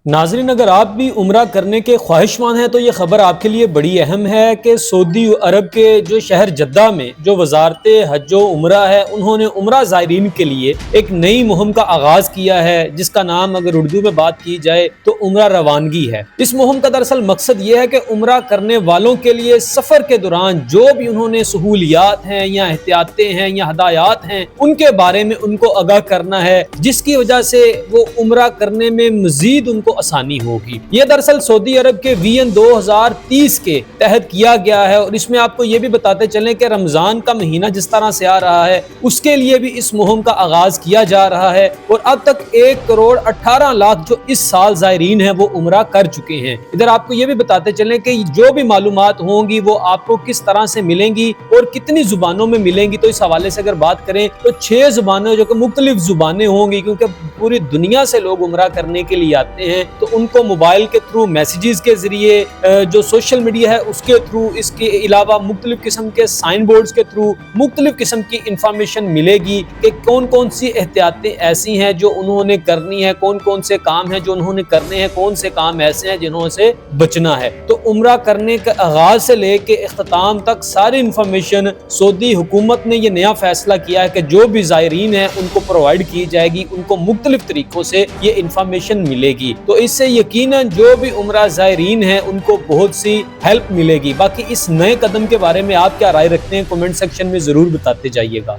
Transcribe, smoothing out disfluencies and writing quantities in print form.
नाज़रीन, अगर आप भी उम्रा करने के ख्वाहिशमंद हैं तो ये खबर आपके लिए बड़ी अहम है कि सऊदी अरब के जो शहर जद्दा में जो वजारत हज व उम्रा है, उन्होंने उम्रा ज़ायरीन के लिए एक नई मुहिम का आगाज़ किया है, जिसका नाम अगर उर्दू में बात की जाए तो उम्रा रवानगी है। इस मुहिम का दरअसल मकसद ये है कि उम्रा करने वालों के लिए सफ़र के दौरान जो भी उन्होंने सहूलियात हैं या एहतियातें हैं या हदायत हैं, उनके बारे में उनको आगाह करना है, जिसकी वजह से वो उम्रा करने में मज़ीद उनको आसानी होगी। ये दरअसल सऊदी अरब के वीएन 2030 के तहत किया गया है। और इसमें आपको ये भी बताते चलें कि रमजान का महीना जिस तरह से आ रहा है, उसके लिए भी इस मुहिम का आगाज किया जा रहा है और अब तक 1,18,00,000 जो इस साल ज़ायरीन है वो उम्रा कर चुके हैं। इधर आपको ये भी बताते चलें कि जो भी मालूमात होंगी वो आपको किस तरह से मिलेंगी और कितनी जुबानों में मिलेंगी। तो इस हवाले से अगर बात करें तो 6 जुबानें जो कि मुख्तलिफ जुबानें होंगी, क्योंकि पूरी दुनिया से लोग उम्रा करने के लिए आते हैं, तो उनको मोबाइल के थ्रू, मैसेजेस के जरिए, जो सोशल मीडिया है उसके थ्रू, इसके अलावा मुख्तलिफ किस्म के साइन बोर्ड्स के थ्रू मुख्तलिफ किस्म की इंफॉर्मेशन मिलेगी कि कौन कौन सी एहतियातें ऐसी हैं जो उन्होंने करनी है, कौन कौन से काम हैं जो उन्होंने करने हैं, कौन से काम ऐसे हैं जिन्हों से बचना है। तो उम्रा करने के आगाज से लेके इख्तिताम तक सारी इंफॉर्मेशन सऊदी हुकूमत ने ये नया फैसला किया है कि जो भी ज़ायरीन है उनको प्रोवाइड की जाएगी, उनको मुख्तलिफ तरीकों से ये इंफॉर्मेशन मिलेगी। तो इससे यकीनन जो भी उम्रा ज़ायरीन है उनको बहुत सी हेल्प मिलेगी। बाकी इस नए कदम के बारे में आप क्या राय रखते हैं, कमेंट सेक्शन में ज़रूर बताते जाइएगा।